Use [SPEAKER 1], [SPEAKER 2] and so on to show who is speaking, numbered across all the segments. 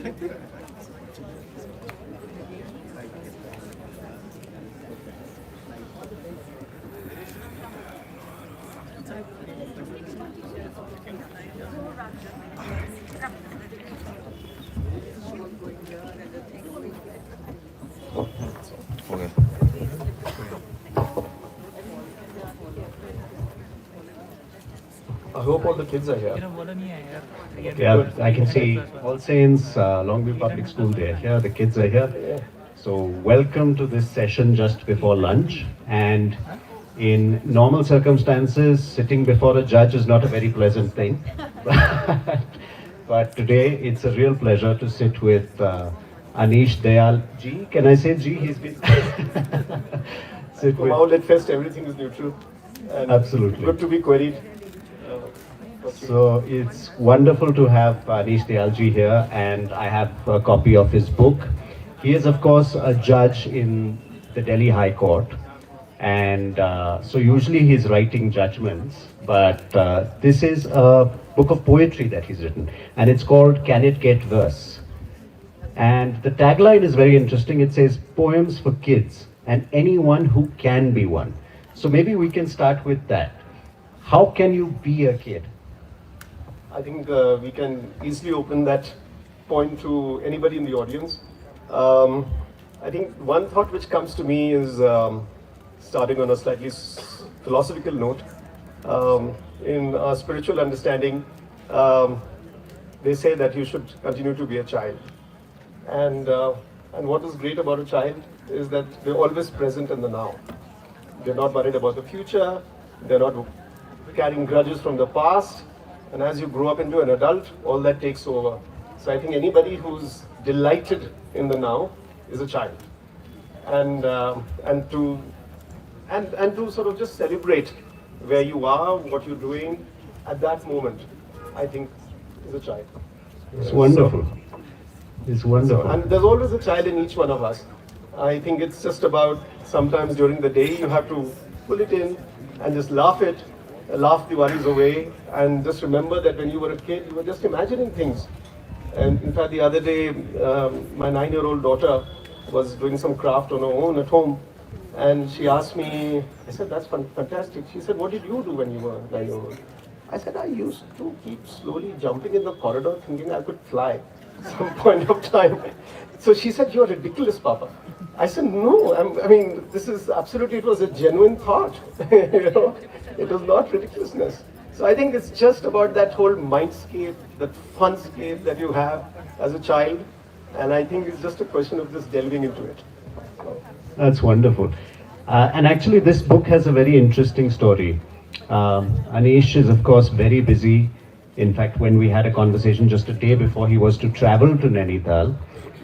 [SPEAKER 1] I hope all the kids are here.
[SPEAKER 2] Yeah, I can see All Saints, Longview Public School, they're here, the kids are here. So welcome to this session just before lunch. And in normal circumstances, sitting before a judge is not a very pleasant thing. But today it's a real pleasure to sit with Anish Dayal ji. Can I say ji? He's been sit
[SPEAKER 1] From Outlet Fest, everything is neutral. And
[SPEAKER 2] Absolutely.
[SPEAKER 1] good to be queried.
[SPEAKER 2] So it's wonderful to have Anish Dayal ji here, and I have a copy of his book. He is, of course, a judge in the Delhi High Court, and so usually he's writing judgments, but this is a book of poetry that he's written, and it's called Can It Get Worse? And the tagline is very interesting. It says, "Poems for kids and anyone who can be one." So maybe we can start with that. How can you be a kid?
[SPEAKER 1] I think we can easily open that point to anybody in the audience. I think one thought which comes to me is starting on a slightly philosophical note. In our spiritual understanding, they say that you should continue to be a child. And what is great about a child is that they're always present in the now. They're not worried about the future. They're not carrying grudges from the past. And as you grow up into an adult, all that takes over. So I think anybody who's delighted in the now is a child. And to sort of just celebrate where you are, what you're doing at that moment, I think is a child.
[SPEAKER 2] It's wonderful. It's wonderful.
[SPEAKER 1] And there's always a child in each one of us. I think it's just about sometimes during the day you have to pull it in and just laugh the worries away, and just remember that when you were a kid, you were just imagining things. And in fact, the other day, my 9-year-old daughter was doing some craft on her own at home, and she asked me, I said, "That's fantastic." She said, "What did you do when you were 9-year-old?" I said, "I used to keep slowly jumping in the corridor thinking I could fly at some point of time." So she said, "You're ridiculous, Papa." I said, "No, I mean, this is absolutely, it was a genuine thought." You know, it was not ridiculousness. So I think it's just about that whole mindscape, that funscape that you have as a child. And I think it's just a question of just delving into it.
[SPEAKER 2] That's wonderful. And actually, this book has a very interesting story. Anish is, of course, very busy. In fact, when we had a conversation just a day before he was to travel to Nainital,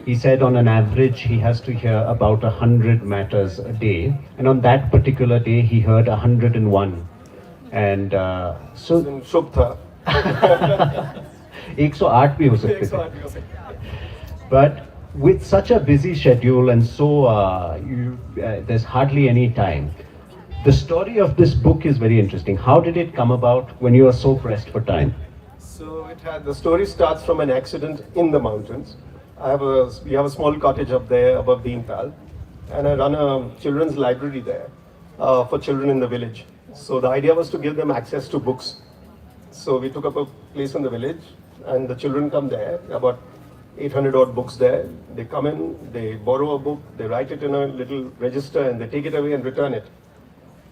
[SPEAKER 2] he said on an average he has to hear about 100 matters a day. And on that particular day, he heard 101. And so...
[SPEAKER 1] शुभ था.
[SPEAKER 2] 108 भी हो सकते थे. But with such a busy schedule and so there's hardly any time, the story of this book is very interesting. How did it come about when you are so pressed for time?
[SPEAKER 1] So the story starts from an accident in the mountains. We have a small cottage up there above Bhimtal, and I run a children's library there for children in the village. So the idea was to give them access to books. So we took up a place in the village, and the children come there, about 800 odd books there. They come in, they borrow a book, they write it in a little register, and they take it away and return it.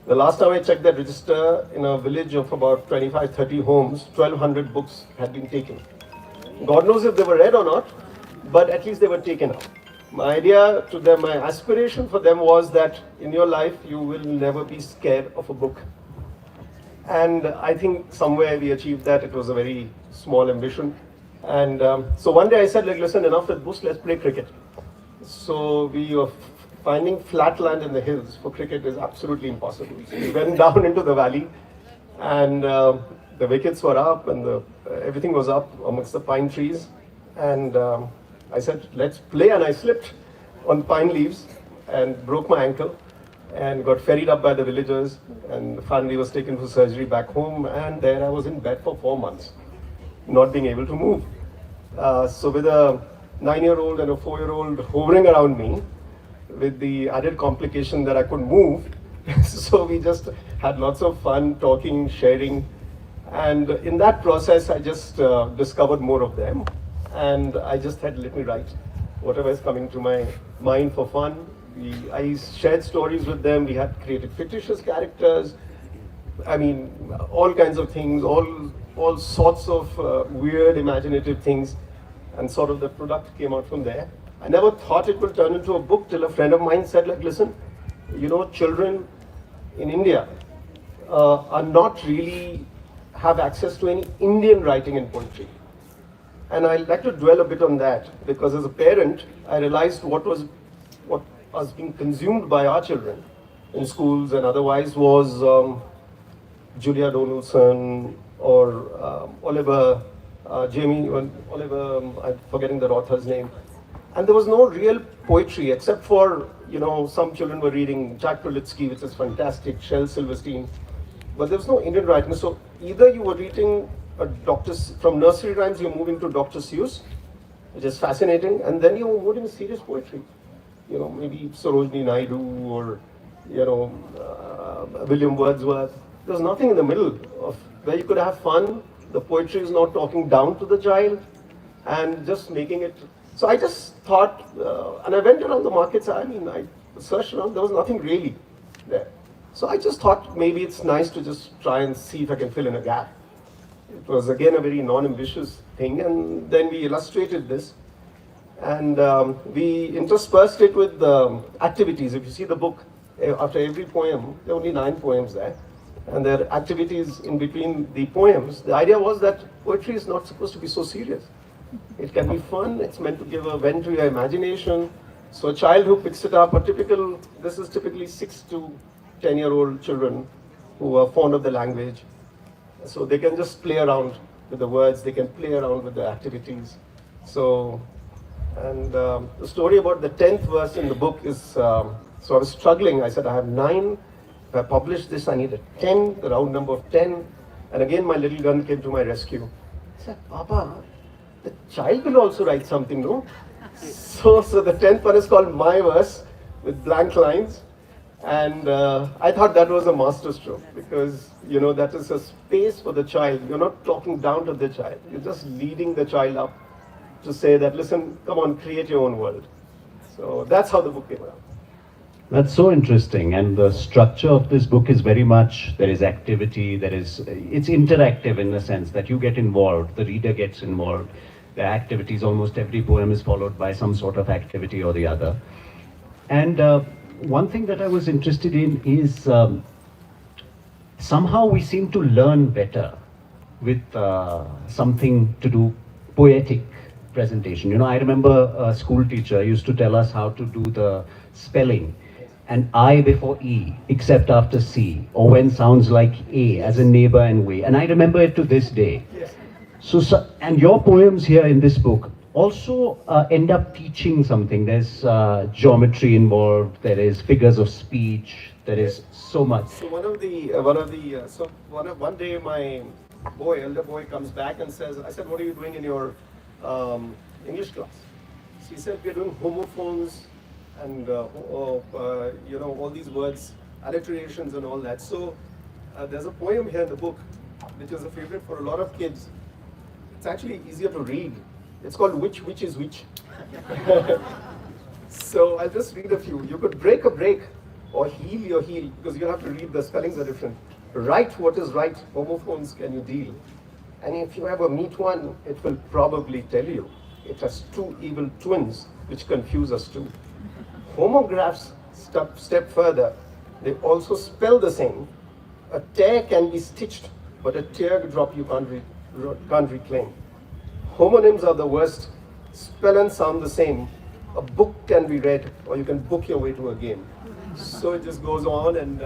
[SPEAKER 1] The last time I checked that register, in a village of about 25-30 homes, 1200 books had been taken. God knows if they were read or not, but at least they were taken out. My idea to them, my aspiration for them was that in your life, you will never be scared of a book. And I think somewhere we achieved that. It was a very small ambition. And so one day I said, like, listen, enough with books, let's play cricket. So we were finding flat land in the hills for cricket is absolutely impossible. So we went down into the valley, and the wickets were up, and everything was up amongst the pine trees. And I said, let's play, and I slipped on pine leaves and broke my ankle and got ferried up by the villagers, and finally was taken for surgery back home, and there I was in bed for 4 months, not being able to move. So with a 9-year-old and a 4-year-old hovering around me, with the added complication that I couldn't move. So we just had lots of fun talking, sharing, and in that process, I just discovered more of them, and I just had let me write whatever is coming to my mind for fun. I shared stories with them. We had created fictitious characters. I mean, all kinds of things, all sorts of weird, imaginative things, and sort of the product came out from there. I never thought it would turn into a book till a friend of mine said, like, listen, you know, children in India are not really have access to any Indian writing and poetry. And I like to dwell a bit on that, because as a parent, I realized what was being consumed by our children in schools and otherwise was Julia Donaldson or Oliver, I'm forgetting the author's name. And there was no real poetry except for, you know, some children were reading Jack Prolitsky, which is fantastic, Shel Silverstein, but there was no Indian writing. So either you were reading from nursery rhymes, you're moving to Dr. Seuss, which is fascinating, and then you were moving serious poetry. You know, maybe Sarojini Naidu or, you know, William Wordsworth. There's nothing in the middle of where you could have fun. The poetry is not talking down to the child and just making it. So I just thought, and I went around the markets. I mean, I searched around. There was nothing really there. So I just thought maybe it's nice to just try and see if I can fill in a gap. It was again a very non-ambitious thing, and then we illustrated this, and we interspersed it with activities. If you see the book, after every poem, there are only 9 poems there, and there are activities in between the poems. The idea was that poetry is not supposed to be so serious. It can be fun. It's meant to give a vent to your imagination. So a child who picks it up, this is typically 6 to 10-year-old children who are fond of the language. So they can just play around with the words, they can play around with the activities. So, and the story about the 10th verse in the book is, so I was struggling. I said, I have 9. If I publish this, I need a 10, the round number of 10. And again, my little gun came to my rescue. I said, Papa, the child will also write something, no? So the 10th one is called My Verse, with blank lines. And I thought that was a masterstroke, because, you know, that is a space for the child. You're not talking down to the child. You're just leading the child up to say that, listen, come on, create your own world. So that's how the book came around.
[SPEAKER 2] That's so interesting, and the structure of this book is very much, there is activity, it's interactive in the sense that you get involved, the reader gets involved. The activities, almost every poem is followed by some sort of activity or the other. And one thing that I was interested in is somehow we seem to learn better with something to do poetic presentation. You know, I remember a school teacher used to tell us how to do the spelling, and I before E, except after C, or when sounds like A, as a neighbor and way. And I remember it to this day.
[SPEAKER 1] Yes.
[SPEAKER 2] So, and your poems here in this book also end up teaching something. There's geometry involved, there is figures of speech, there is so much.
[SPEAKER 1] So one day my elder boy comes back and says, I said, what are you doing in your English class? So he said, we're doing homophones and you know, all these words, alliterations and all that. So there's a poem here in the book which is a favorite for a lot of kids. It's actually easier to read. It's called Which is Which. So I'll just read a few. You could break a break or heal your heel, because you have to read, the spellings are different. Write what is right, homophones can you deal? And if you ever meet one, it will probably tell you it has 2 evil twins which confuse us too. Homographs step further. They also spell the same. A tear can be stitched, but a teardrop you can't reclaim. Homonyms are the worst. Spell and sound the same. A book can be read, or you can book your way to a game. So it just goes on, and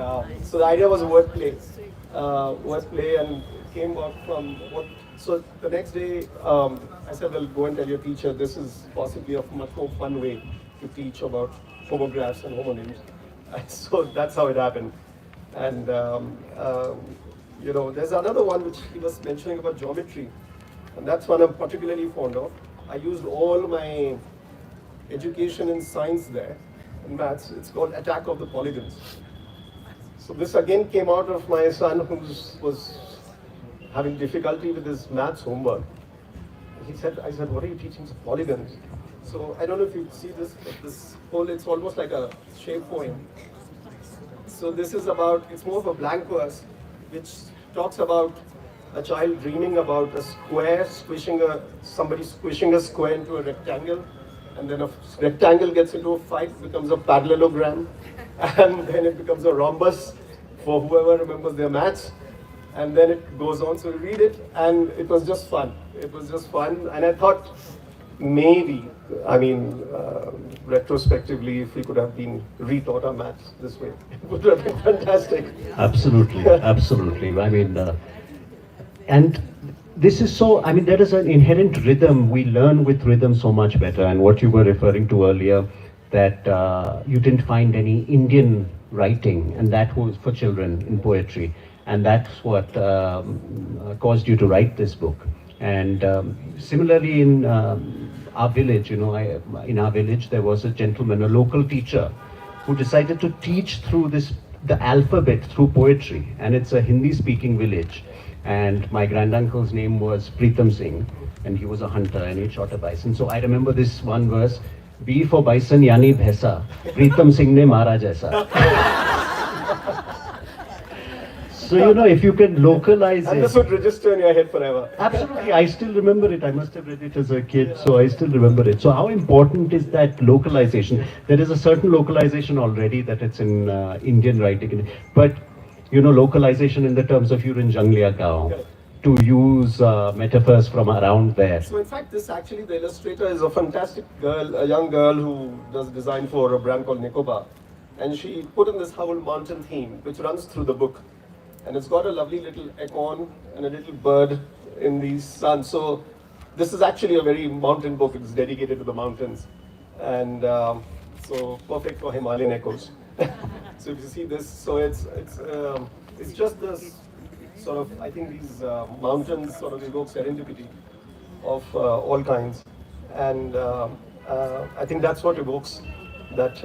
[SPEAKER 1] so the idea was wordplay, and it came out from what. So the next day, I said, "Well, go and tell your teacher this is possibly a much more fun way to teach about homographs and homonyms." And so that's how it happened. And you know, there's another one which he was mentioning about geometry, and that's one I'm particularly fond of. I used all my education in science there, in maths. It's called Attack of the Polygons. So this again came out of my son who was having difficulty with his maths homework. I said, what are you teaching? Polygons. So I don't know if you see this, but this whole, it's almost like a shape poem. So this is about, it's more of a blank verse, which talks about a child dreaming about a square somebody squishing a square into a rectangle, and then a rectangle gets into a fight, becomes a parallelogram, and then it becomes a rhombus for whoever remembers their maths, and then it goes on. So we read it, and it was just fun. It was just fun, and I thought maybe, retrospectively, if we could have been retaught our maths this way, it would have been fantastic.
[SPEAKER 2] Absolutely, absolutely. And this is so, there is an inherent rhythm. We learn with rhythm so much better. And what you were referring to earlier, that you didn't find any Indian writing, and that was for children in poetry. And that's what caused you to write this book. And similarly in our village, in our village, there was a gentleman, a local teacher, who decided to teach through the alphabet through poetry. And it's a Hindi-speaking village. And my granduncle's name was Pritam Singh, and he was a hunter and he shot a bison. So I remember this one verse, B for bison yani bhaisa, Pritam Singh ne mara jaisa. So, if you can localize it.
[SPEAKER 1] And this would register in your head forever.
[SPEAKER 2] Absolutely, I still remember it. I must have read it as a kid, so I still remember it. So how important is that localization? There is a certain localization already that it's in Indian writing, but localization in the terms of you're in Jungalia Gaon, to use metaphors from around there.
[SPEAKER 1] So in fact, the illustrator is a fantastic girl, a young girl who does design for a brand called Nicobar. And she put in this whole mountain theme, which runs through the book. And it's got a lovely little acorn and a little bird in the sun. So this is actually a very mountain book. It's dedicated to the mountains. And so perfect for Himalayan echoes. So if you see this, so it's just this sort of, I think these mountains sort of evoke serendipity of all kinds, and I think that's what evokes that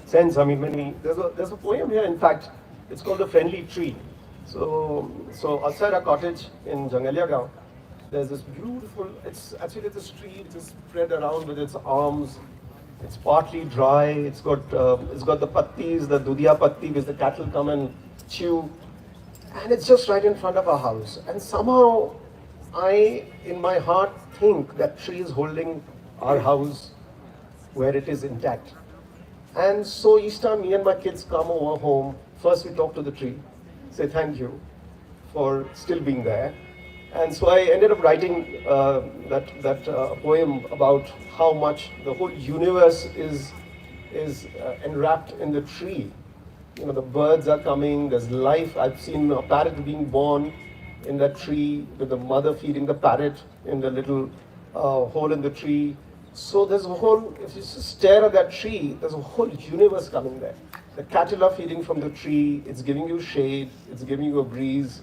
[SPEAKER 1] sense. There's a poem here. In fact, it's called The Friendly Tree. So outside our cottage in Jungalia Gaon, there's this beautiful. It's a tree which is spread around with its arms. It's partly dry. It's got the pattis, the dudia patti, which the cattle come and chew, and it's just right in front of our house. And somehow, I, in my heart, think that tree is holding our house where it is intact. And so each time me and my kids come over home, first we talk to the tree, say thank you for still being there. And so I ended up writing that poem about how much the whole universe is enwrapped in the tree. The birds are coming, there's life. I've seen a parrot being born in that tree with the mother feeding the parrot in the little hole in the tree. So there's a whole, if you just stare at that tree, there's a whole universe coming there. The cattle are feeding from the tree, it's giving you shade, it's giving you a breeze.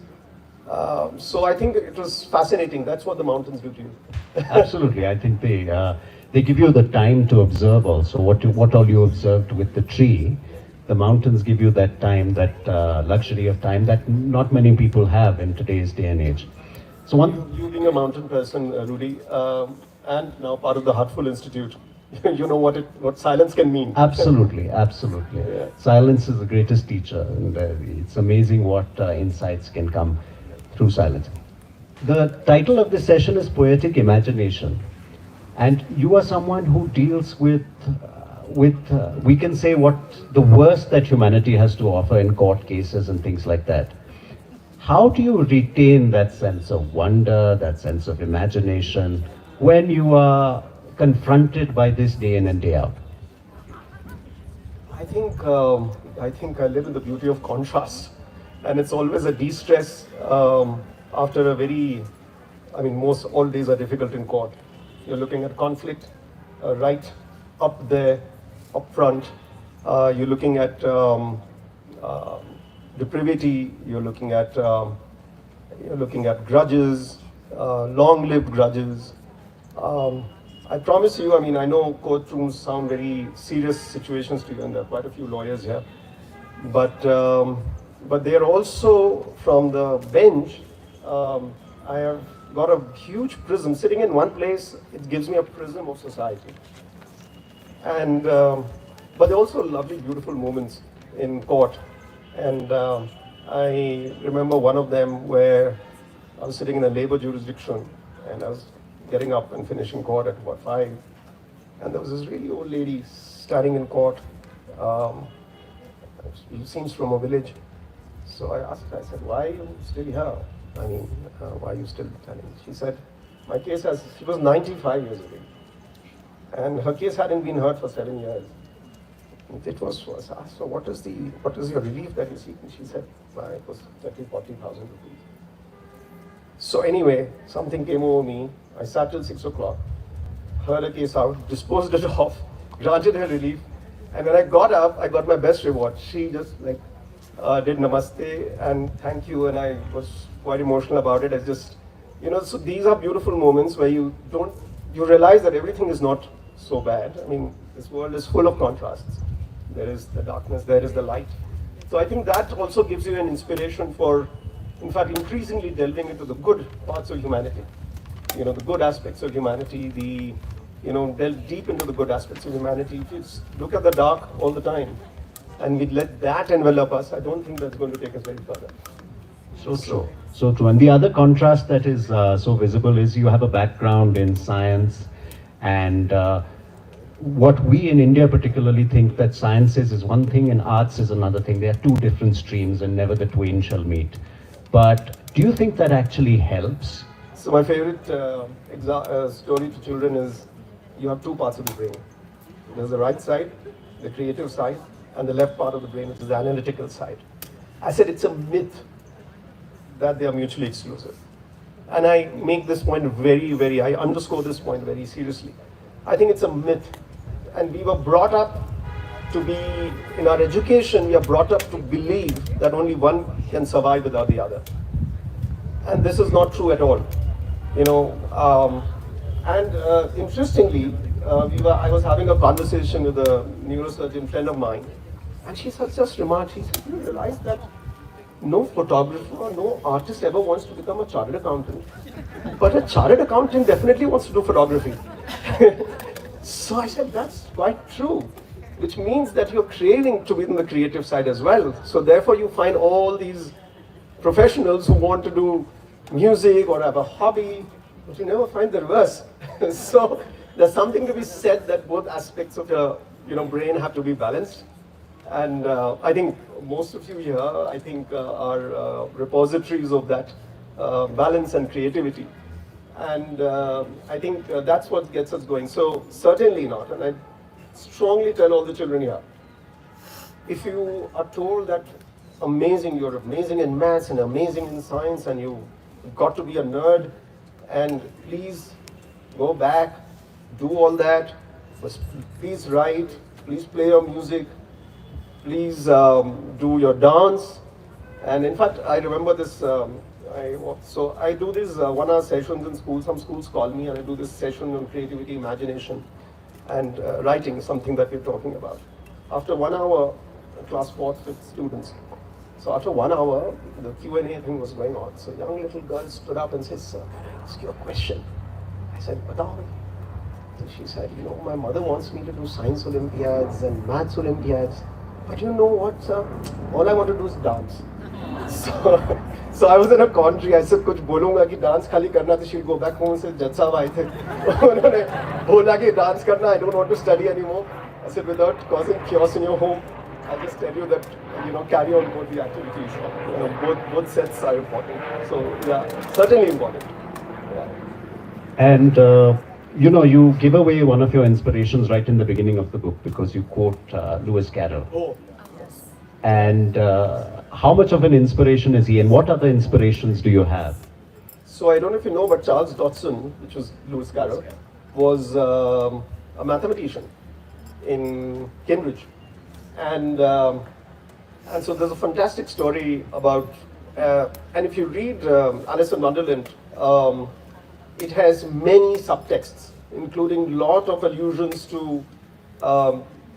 [SPEAKER 1] So I think it was fascinating. That's what the mountains do to you.
[SPEAKER 2] Absolutely. I think they give you the time to observe also. What all you observed with the tree, the mountains give you that time, that luxury of time that not many people have in today's day and age. So
[SPEAKER 1] you being a mountain person, Rudy, and now part of the Heartful Institute, you know what silence can mean.
[SPEAKER 2] Absolutely, absolutely. Yeah. Silence is the greatest teacher, and it's amazing what insights can come through silence. The title of this session is Poetic Imagination, and you are someone who deals with we can say what the worst that humanity has to offer in court cases and things like that. How do you retain that sense of wonder, that sense of imagination, when you are confronted by this day in and day out?
[SPEAKER 1] I think I live in the beauty of contrast, and it's always a de-stress after a very, most all days are difficult in court. You're looking at conflict right up there, up front. You're looking at depravity. You're looking at grudges, long-lived grudges. I promise you, I mean, I know courtrooms sound very serious situations to you, and there are quite a few lawyers here, but they are also from the bench. I have got a huge prism sitting in one place. It gives me a prism of society, and but there are also lovely, beautiful moments in court, and I remember one of them where I was sitting in a labor jurisdiction, and I was getting up and finishing court at about 5, and there was this really old lady standing in court. She seems from a village. So I asked her, I said, why are you still here? I mean, why are you still telling? She said, my case she was 95 years old, and her case hadn't been heard for 7 years. And it was, so I asked her, what is your relief that you seek? And she said, it was 40,000 rupees. So anyway, something came over me. I sat till 6 o'clock, heard her case out, disposed it off, granted her relief, and when I got up, I got my best reward. She just like did namaste and thank you, and I was quite emotional about it. I just, so these are beautiful moments where you realize that everything is not so bad. I mean, this world is full of contrasts. There is the darkness, there is the light. So I think that also gives you an inspiration for, in fact, increasingly delving into the good parts of humanity. The good aspects of humanity, delve deep into the good aspects of humanity. If you look at the dark all the time and we let that envelop us, I don't think that's going to take us very further.
[SPEAKER 2] So true. So true. And the other contrast that is so visible is you have a background in science, and what we in India particularly think that sciences is one thing and arts is another thing. They are two different streams and never the twain shall meet. But do you think that actually helps?
[SPEAKER 1] So my favorite story to children is, you have two parts of the brain. There's the right side, the creative side, and the left part of the brain, which is the analytical side. I said it's a myth that they are mutually exclusive. And I make this point I underscore this point very seriously. I think it's a myth. And we were brought up to be, in our education, we are brought up to believe that only one can survive without the other. And this is not true at all. Interestingly, I was having a conversation with a neurosurgeon friend of mine, and she just remarked, she said, you realize that no photographer or no artist ever wants to become a chartered accountant, but a chartered accountant definitely wants to do photography. So I said, that's quite true, which means that you're craving to be in the creative side as well. So therefore you find all these professionals who want to do music or have a hobby, but you never find the reverse. So there's something to be said that both aspects of your brain have to be balanced. And I think most of you here, are repositories of that balance and creativity. And I think that's what gets us going. So certainly not, and I strongly tell all the children here, if you are told that you're amazing in maths and amazing in science and you've got to be a nerd, and please go back, do all that, please write, please play your music, please do your dance. And in fact, I remember this, I do these 1 hour sessions in school. Some schools call me and I do this session on creativity, imagination, and writing, something that we're talking about. After 1 hour, class 4th, 5th students. So after 1 hour, the Q&A thing was going on. So a young little girl stood up and said, sir, ask you a question. I said, Batao. So she said, my mother wants me to do science Olympiads and maths Olympiads. But you know what, sir? All I want to do is dance. So I was in a quandary. I said, कुछ बोलूँगा कि dance खाली करना, तो she'll go back home and say, Judge साहब आए थे, उन्होंने बोला कि dance करना, I don't want to study anymore. I said, without causing chaos in your home, I just tell you that, carry on both the activities. Both sets are important. So yeah, certainly important. Yeah.
[SPEAKER 2] And you give away one of your inspirations right in the beginning of the book because you quote Lewis Carroll.
[SPEAKER 1] Oh.
[SPEAKER 2] And how much of an inspiration is he, and what other inspirations do you have?
[SPEAKER 1] So I don't know if you know, but Charles Dodson, which was Lewis Carroll, was a mathematician in Cambridge. And so there's a fantastic story about, and if you read Alice in Wonderland, it has many subtexts. including lot of allusions to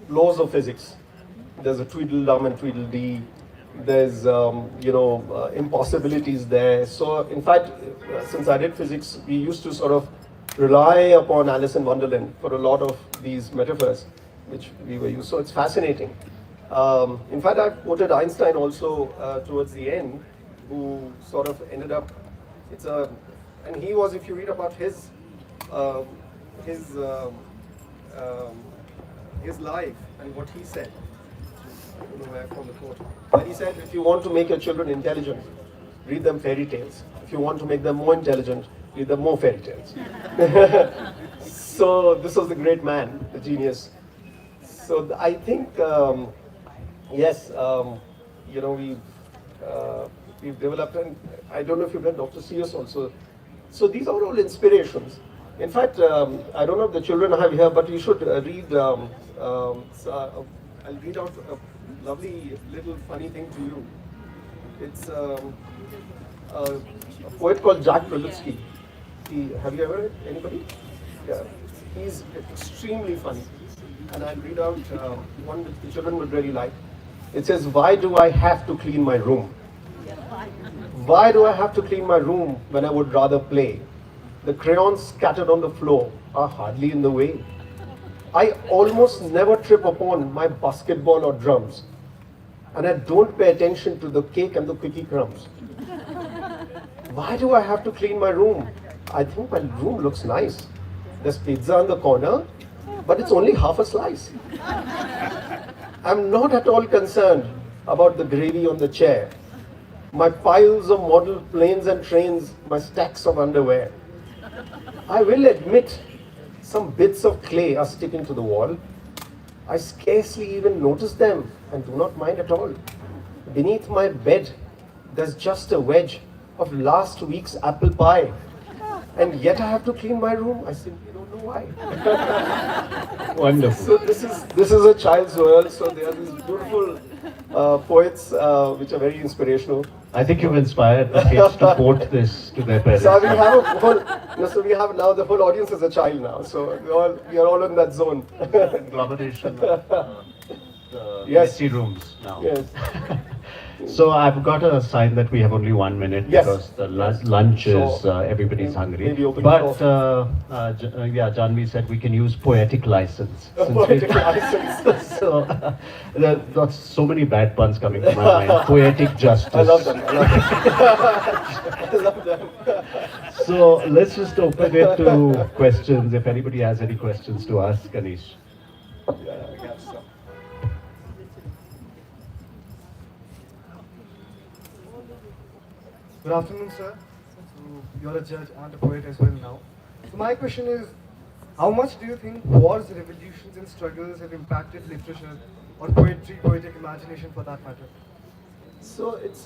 [SPEAKER 1] laws of physics. There's a Tweedledum and Tweedledee. There's impossibilities there. So in fact, since I did physics, we used to sort of rely upon Alice in Wonderland for a lot of these metaphors, which we were used. So it's fascinating. In fact, I quoted Einstein also towards the end, who sort of ended up. And he was, if you read about his life and what he said. I don't know where from the quote. But he said, if you want to make your children intelligent, read them fairy tales. If you want to make them more intelligent, read them more fairy tales. So this was the great man, the genius. So I think, yes, we've developed, and I don't know if you've read Dr. Seuss also. So these are all inspirations. In fact, I don't know if the children have here, but you should read. I'll read out a lovely little funny thing to you. It's a poet called Jack Prelutsky. Have you ever read anybody? Yeah. He's extremely funny. And I'll read out one that the children would really like. It says, "Why do I have to clean my room? Why do I have to clean my room when I would rather play? The crayons scattered on the floor are hardly in the way. I almost never trip upon my basketball or drums, and I don't pay attention to the cake and the cookie crumbs. Why do I have to clean my room? I think my room looks nice. There's pizza on the corner, but it's only half a slice. I'm not at all concerned about the gravy on the chair, my piles of model planes and trains, my stacks of underwear. I will admit some bits of clay are sticking to the wall. I scarcely even notice them and do not mind at all. Beneath my bed, there's just a wedge of last week's apple pie. And yet I have to clean my room. I simply don't know why."
[SPEAKER 2] Wonderful.
[SPEAKER 1] So this is a child's world. So there are these beautiful poets which are very inspirational.
[SPEAKER 2] I think you've inspired the kids to quote this to their parents.
[SPEAKER 1] So we have we have now the whole audience is a child now. So we are all in that zone.
[SPEAKER 2] Combination the
[SPEAKER 1] Yes.
[SPEAKER 2] messy rooms now.
[SPEAKER 1] Yes.
[SPEAKER 2] So I've got a sign that we have only 1 minute
[SPEAKER 1] Yes.
[SPEAKER 2] because the lunch is
[SPEAKER 1] So,
[SPEAKER 2] everybody's hungry.
[SPEAKER 1] maybe open
[SPEAKER 2] But
[SPEAKER 1] the
[SPEAKER 2] Janvi said we can use poetic license.
[SPEAKER 1] A
[SPEAKER 2] since
[SPEAKER 1] poetic
[SPEAKER 2] we-
[SPEAKER 1] license.
[SPEAKER 2] So there's so many bad puns coming to my mind. Poetic justice.
[SPEAKER 1] I love them. I love them. I love them.
[SPEAKER 2] So let's just open it to questions. If anybody has any questions to ask, Anish.
[SPEAKER 1] Yeah, I got some.
[SPEAKER 3] Good afternoon, sir. So you're a judge and a poet as well now. So my question is, how much do you think wars, revolutions, and struggles have impacted literature or poetry, poetic imagination for that matter?
[SPEAKER 1] So it's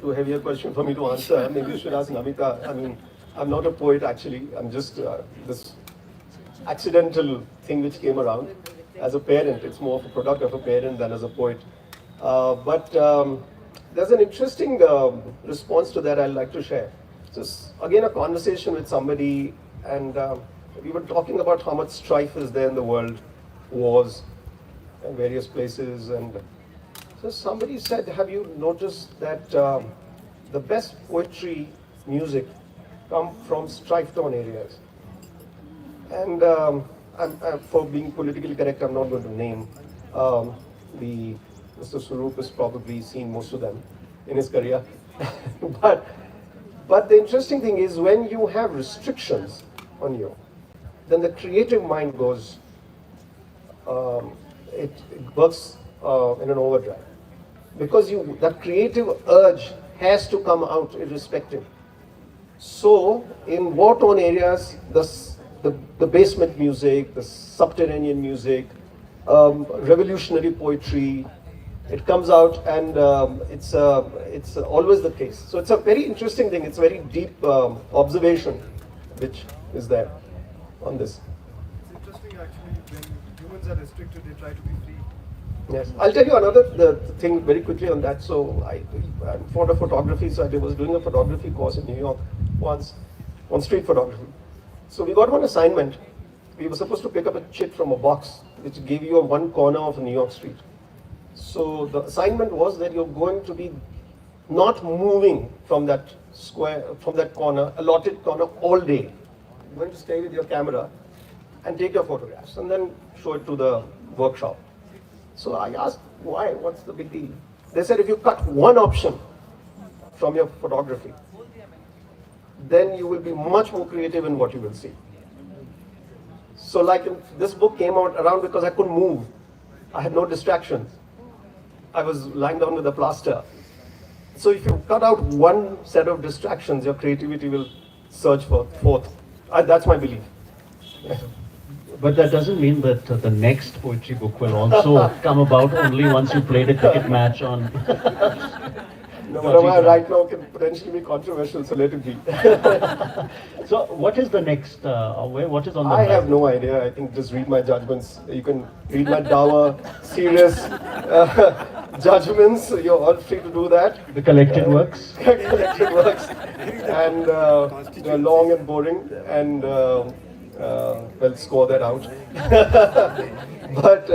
[SPEAKER 1] too heavy a question for me to answer. Maybe you should ask Namita. I mean, I'm not a poet actually. I'm just this accidental thing which came around. As a parent, it's more of a product of a parent than as a poet. But there's an interesting response to that I'd like to share. Just again a conversation with somebody, and we were talking about how much strife is there in the world, wars in various places, and so somebody said, "Have you noticed that the best poetry, music, come from strife-torn areas?" And for being politically correct, I'm not going to name Mr. Swaroop has probably seen most of them in his career. But the interesting thing is when you have restrictions on you, then the creative mind goes, it works in an overdrive. Because that creative urge has to come out irrespective. So in war-torn areas, the basement music, the subterranean music, revolutionary poetry, it comes out, and it's always the case. So it's a very interesting thing. It's a very deep observation which is there on this.
[SPEAKER 3] It's interesting actually, when humans are restricted, they try to be free.
[SPEAKER 1] Yes, I'll tell you another thing very quickly on that. So I'm fond of photography, so I was doing a photography course in New York once on street photography. So we got one assignment, we were supposed to pick up a chit from a box which gave you a one corner of New York street. So the assignment was that you're going to be not moving from that square, from that corner, allotted corner all day. You're going to stay with your camera and take your photographs and then show it to the workshop. So I asked, why? What's the big deal? They said, if you cut one option from your photography, then you will be much more creative in what you will see. So like this book came out around because I couldn't move. I had no distractions. I was lying down with a plaster. So if you cut out one set of distractions, your creativity will surge forth. That's my belief.
[SPEAKER 2] But that doesn't mean that the next poetry book will also come about only once you played a cricket match on.
[SPEAKER 1] No, whatever right now can potentially be controversial, so let it be.
[SPEAKER 2] So what is the next, what is on the
[SPEAKER 1] I have no idea. I think just read my judgments. You can read my dour, serious judgments. You're all free to do that.
[SPEAKER 2] The collected works?
[SPEAKER 1] Collected works. And they're long and boring. And we'll score that out. But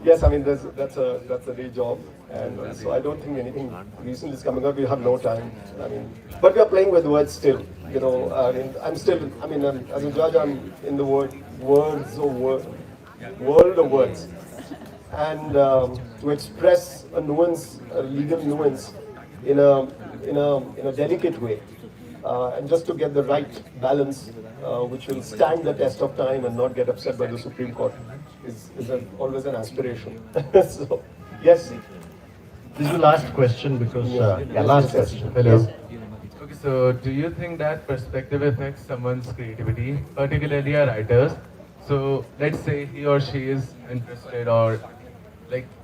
[SPEAKER 1] yes, I mean, that's a day job. And so I don't think anything recently is coming up. We have no time. I mean, but we are playing with words still. You know, I mean, as a judge, I'm in the world of words. And to express a nuance, a legal nuance, in a delicate way, and just to get the right balance, which will stand the test of time and not get upset by the Supreme Court, is always an aspiration. So, yes.
[SPEAKER 2] This is the last question because, last question.
[SPEAKER 4] Hello.
[SPEAKER 2] Yes.
[SPEAKER 4] Okay, so do you think that perspective affects someone's creativity, particularly a writer's? So let's say he or she is interested or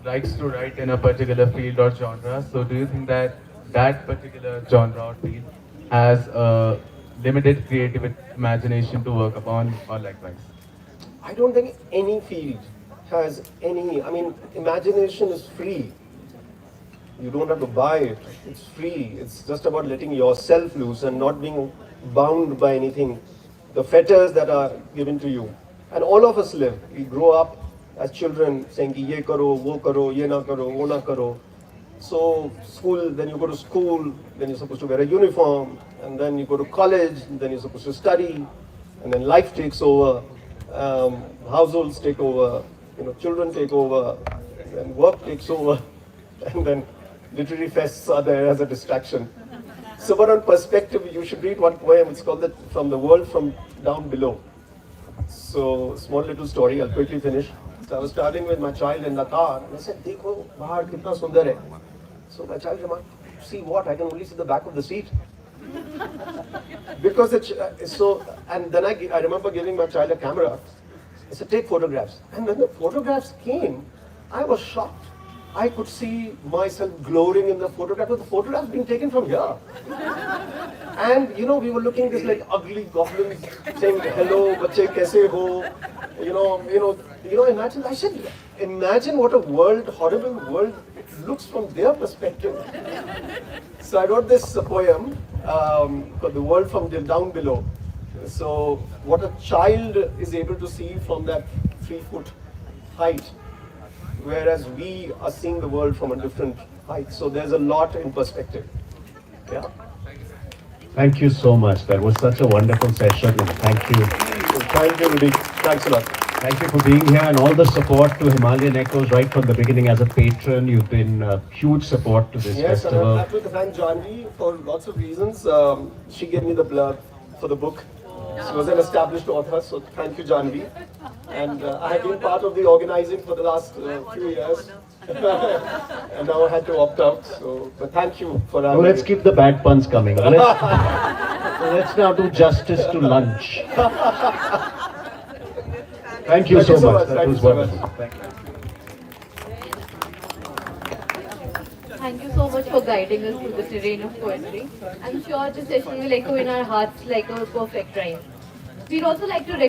[SPEAKER 4] likes to write in a particular field or genre. So do you think that that particular genre or field has a limited creative imagination to work upon, or likewise?
[SPEAKER 1] I don't think any field has any, I mean, imagination is free. You don't have to buy it. It's free. It's just about letting yourself loose and not being bound by anything, the fetters that are given to you. And all of us live. We grow up as children saying, ki ye karo, ye na karo, wo na karo. So school, then you go to school, then you're supposed to wear a uniform, and then you go to college, and then you're supposed to study, and then life takes over, households take over, children take over, and then work takes over, and then literary fests are there as a distraction. So, but on perspective, you should read one poem. It's called From the World from Down Below. So, small little story. I'll quickly finish. So I was starting with my child in the car, and I said, "Dekho, bahar kitna sundar hai." So my child remarked, "See what? I can only see the back of the seat." Because it's so. And then I remember giving my child a camera. I said, "Take photographs." And when the photographs came, I was shocked. I could see myself glorying in the photograph, but the photographs being taken from here. And we were looking this like ugly goblins saying, "Hello, bache kaise ho?" Imagine. I said, imagine what a horrible world looks from their perspective. So I wrote this poem called "The World from Down Below." So what a child is able to see from that 3-foot height, whereas we are seeing the world from a different height. So there's a lot in perspective. Yeah.
[SPEAKER 2] Thank you so much. That was such a wonderful session. And thank you.
[SPEAKER 1] Thank you, Rudy. Thanks a lot.
[SPEAKER 2] Thank you for being here and all the support to Himalayan Echoes right from the beginning as a patron. You've been a huge support to this
[SPEAKER 1] Yes,
[SPEAKER 2] festival.
[SPEAKER 1] and I have to thank Janvi for lots of reasons. She gave me the blurb for the book. She was an established author, so thank you, Janvi. And I have been part of the organizing for the last few years. And now I had to opt out. So, but thank you for having
[SPEAKER 2] Let's
[SPEAKER 1] me.
[SPEAKER 2] keep the bad puns coming. Let's now do justice to lunch. Thank you so much. That
[SPEAKER 1] Thank
[SPEAKER 2] was
[SPEAKER 1] you so much.
[SPEAKER 2] wonderful. Thank you.
[SPEAKER 5] Thank you so much for guiding us through the terrain of poetry. I'm sure this session will echo in our hearts like a perfect rhyme. We'd also like to